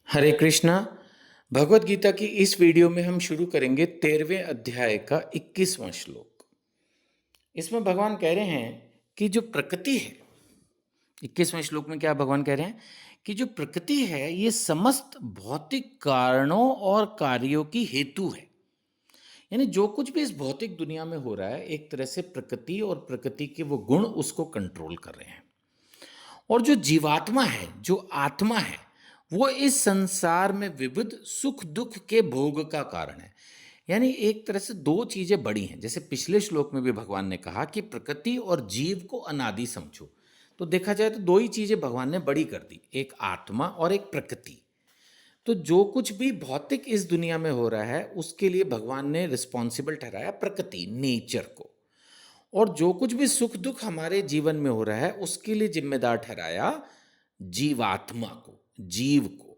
हरे कृष्णा। भगवत गीता की इस वीडियो में हम शुरू करेंगे 13वें अध्याय का 21वां श्लोक। इसमें भगवान कह रहे हैं कि जो प्रकृति है, 21वें श्लोक में क्या भगवान कह रहे हैं कि जो प्रकृति है ये समस्त भौतिक कारणों और कार्यों की हेतु है। यानी जो कुछ भी इस भौतिक दुनिया में हो रहा है एक तरह से प्रकृति और प्रकृति के वो गुण उसको कंट्रोल कर रहे हैं। और जो जीवात्मा है, जो आत्मा है, वो इस संसार में विविध सुख दुख के भोग का कारण है। यानी एक तरह से दो चीजें बड़ी हैं। जैसे पिछले श्लोक में भी भगवान ने कहा कि प्रकृति और जीव को अनादि समझो, तो देखा जाए तो दो ही चीजें भगवान ने बड़ी कर दी, एक आत्मा और एक प्रकृति। तो जो कुछ भी भौतिक इस दुनिया में हो रहा है उसके लिए भगवान ने रिस्पॉन्सिबल ठहराया प्रकृति, नेचर को। और जो कुछ भी सुख दुख हमारे जीवन में हो रहा है उसके लिए जिम्मेदार ठहराया जीवात्मा को, जीव को।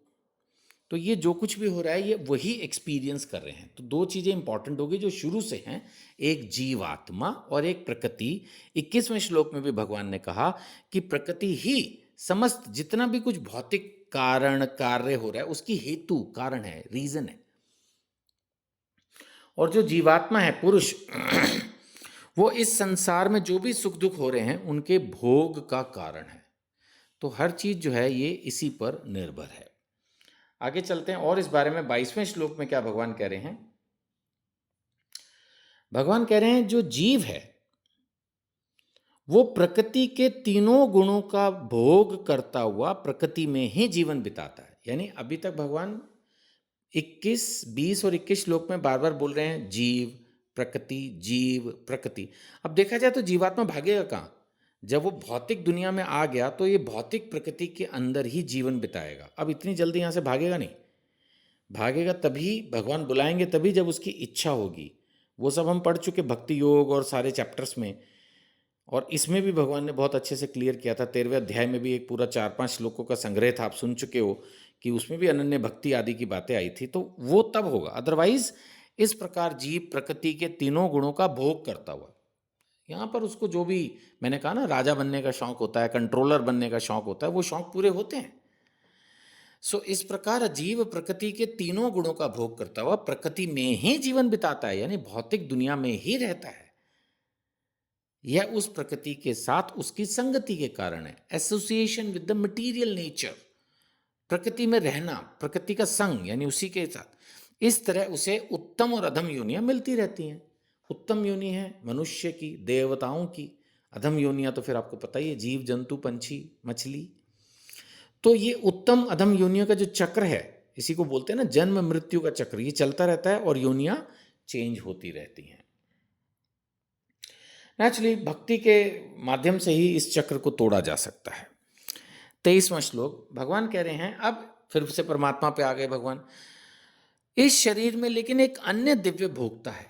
तो ये जो कुछ भी हो रहा है ये वही एक्सपीरियंस कर रहे हैं। तो दो चीजें इंपॉर्टेंट होगी जो शुरू से हैं, एक जीवात्मा और एक प्रकृति। 21वें श्लोक में भी भगवान ने कहा कि प्रकृति ही समस्त जितना भी कुछ भौतिक कारण कार्य हो रहा है उसकी हेतु, कारण है, रीजन है। और जो जीवात्मा है, पुरुष, वो इस संसार में जो भी सुख दुख हो रहे हैं उनके भोग का कारण है। तो हर चीज जो है ये इसी पर निर्भर है। आगे चलते हैं और इस बारे में 22वें श्लोक में क्या भगवान कह रहे हैं। भगवान कह रहे हैं जो जीव है वो प्रकृति के तीनों गुणों का भोग करता हुआ प्रकृति में ही जीवन बिताता है। यानी अभी तक भगवान 21, 20 और 21 श्लोक में बार बार बोल रहे हैं जीव प्रकृति, जीव प्रकृति। अब देखा जाए तो जीवात्मा भागेगा कहाँ? जब वो भौतिक दुनिया में आ गया तो ये भौतिक प्रकृति के अंदर ही जीवन बिताएगा। अब इतनी जल्दी यहाँ से भागेगा नहीं। भागेगा तभी, भगवान बुलाएंगे तभी जब उसकी इच्छा होगी। वो सब हम पढ़ चुके भक्ति योग और सारे चैप्टर्स में। और इसमें भी भगवान ने बहुत अच्छे से क्लियर किया था। 13वें अध्याय में भी एक पूरा 4-5 श्लोकों का संग्रह था, आप सुन चुके हो, कि उसमें भी अनन्य भक्ति आदि की बातें आई थी। तो वो तब होगा, अदरवाइज इस प्रकार जीव प्रकृति के तीनों गुणों का भोग करता हुआ, यहाँ पर उसको जो भी मैंने कहा ना, राजा बनने का शौक होता है, कंट्रोलर बनने का शौक होता है, वो शौक पूरे होते हैं। सो इस प्रकार जीव प्रकृति के तीनों गुणों का भोग करता हुआ प्रकृति में ही जीवन बिताता है, यानी भौतिक दुनिया में ही रहता है। यह उस प्रकृति के साथ उसकी संगति के कारण है, association with the material nature. प्रकृति में रहना, प्रकृति का संग, यानी उसी के साथ। इस तरह उसे उत्तम और अधम योनियां मिलती रहती हैं। उत्तम योनि है मनुष्य की, देवताओं की। अधम योनियां तो फिर आपको पता ही है, जीव जंतु, पंछी, मछली। तो ये उत्तम अधम योनियों का जो चक्र है, इसी को बोलते हैं ना जन्म मृत्यु का चक्र, ये चलता रहता है और योनियां चेंज होती रहती हैं। नेचुरली भक्ति के माध्यम से ही इस चक्र को तोड़ा जा सकता है। 23वां श्लोक भगवान कह रहे हैं, अब फिर से परमात्मा पे आ गए भगवान। इस शरीर में लेकिन एक अन्य दिव्य भोक्ता है।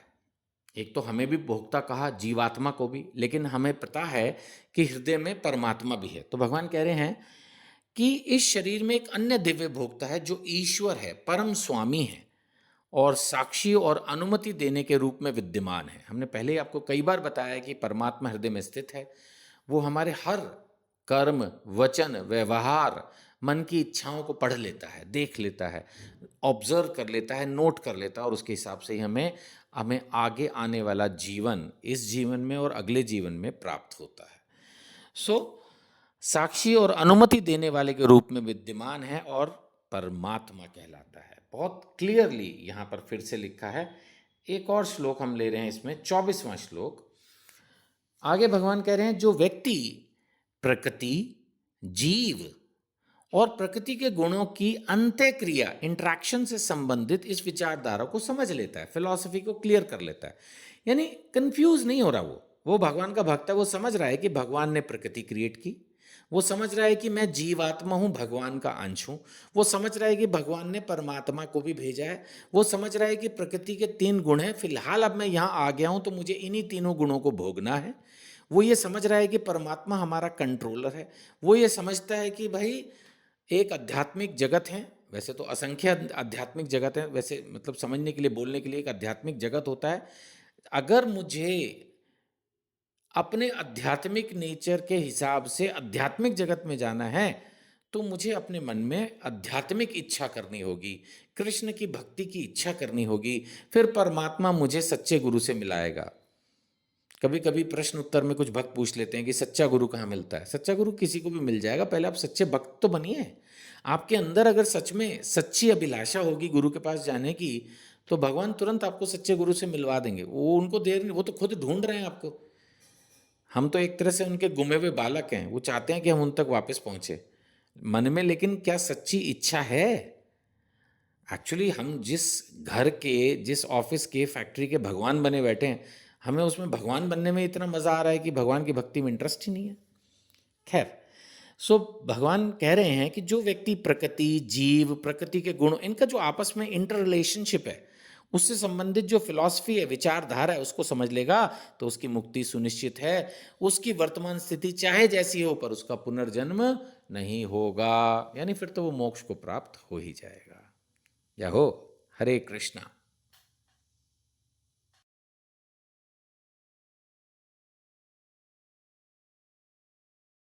एक तो हमें भी भोक्ता कहा, जीवात्मा को भी, लेकिन हमें पता है कि हृदय में परमात्मा भी है। तो भगवान कह रहे हैं कि इस शरीर में एक अन्य दिव्य भोक्ता है जो ईश्वर है, परम स्वामी है और साक्षी और अनुमति देने के रूप में विद्यमान है। हमने पहले ही आपको कई बार बताया है कि परमात्मा हृदय में स्थित है। वो हमारे हर कर्म, वचन, व्यवहार, मन की इच्छाओं को पढ़ लेता है, देख लेता है, ऑब्जर्व कर लेता है, नोट कर लेता है, और उसके हिसाब से ही हमें हमें आगे आने वाला जीवन, इस जीवन में और अगले जीवन में प्राप्त होता है। सो साक्षी और अनुमति देने वाले के रूप में विद्यमान है और परमात्मा कहलाता है। बहुत क्लियरली यहाँ पर फिर से लिखा है। एक और श्लोक हम ले रहे हैं इसमें, 24वां श्लोक। आगे भगवान कह रहे हैं जो व्यक्ति प्रकृति, जीव और प्रकृति के गुणों की अंत्यक्रिया, इंट्रैक्शन से संबंधित इस विचारधारा को समझ लेता है, फिलॉसफी को क्लियर कर लेता है, यानी कंफ्यूज नहीं हो रहा। वो भगवान का भक्त है। वो समझ रहा है कि भगवान ने प्रकृति क्रिएट की, वो समझ रहा है कि मैं जीवात्मा हूं, भगवान का अंश हूं, वो समझ रहा है कि भगवान ने परमात्मा को भी भेजा है, वो समझ रहा है कि प्रकृति के 3 गुण हैं, फिलहाल अब मैं यहाँ आ गया हूं तो मुझे इन्हीं तीनों गुणों को भोगना है। वो ये समझ रहा है कि परमात्मा हमारा कंट्रोलर है। वो ये समझता है कि भाई एक आध्यात्मिक जगत है, वैसे तो असंख्य आध्यात्मिक जगत है, वैसे मतलब समझने के लिए, बोलने के लिए एक आध्यात्मिक जगत होता है। अगर मुझे अपने आध्यात्मिक नेचर के हिसाब से आध्यात्मिक जगत में जाना है तो मुझे अपने मन में आध्यात्मिक इच्छा करनी होगी, कृष्ण की भक्ति की इच्छा करनी होगी, फिर परमात्मा मुझे सच्चे गुरु से मिलाएगा। कभी कभी प्रश्न उत्तर में कुछ भक्त पूछ लेते हैं कि सच्चा गुरु कहाँ मिलता है। सच्चा गुरु किसी को भी मिल जाएगा, पहले आप सच्चे भक्त तो बनिए। आपके अंदर अगर सच में सच्ची अभिलाषा होगी गुरु के पास जाने की, तो भगवान तुरंत आपको सच्चे गुरु से मिलवा देंगे। वो उनको देर नहीं, वो तो खुद ढूंढ रहे हैं आपको। हम तो एक तरह से उनके गुमे हुए बालक हैं, वो चाहते हैं कि हम उन तक वापस पहुंचे मन में। लेकिन क्या सच्ची इच्छा है? एक्चुअली हम जिस घर के, जिस ऑफिस के, फैक्ट्री के भगवान बने बैठे हैं, हमें उसमें भगवान बनने में इतना मज़ा आ रहा है कि भगवान की भक्ति में इंटरेस्ट ही नहीं है। खैर, सो भगवान कह रहे हैं कि जो व्यक्ति प्रकृति, जीव, प्रकृति के गुण, इनका जो आपस में इंटर रिलेशनशिप है, उससे संबंधित जो फिलॉसफी है, विचारधारा है, उसको समझ लेगा तो उसकी मुक्ति सुनिश्चित है। उसकी वर्तमान स्थिति चाहे जैसी हो, पर उसका पुनर्जन्म नहीं होगा, यानी फिर तो वो मोक्ष को प्राप्त हो ही जाएगा। जय हो। हरे कृष्णा।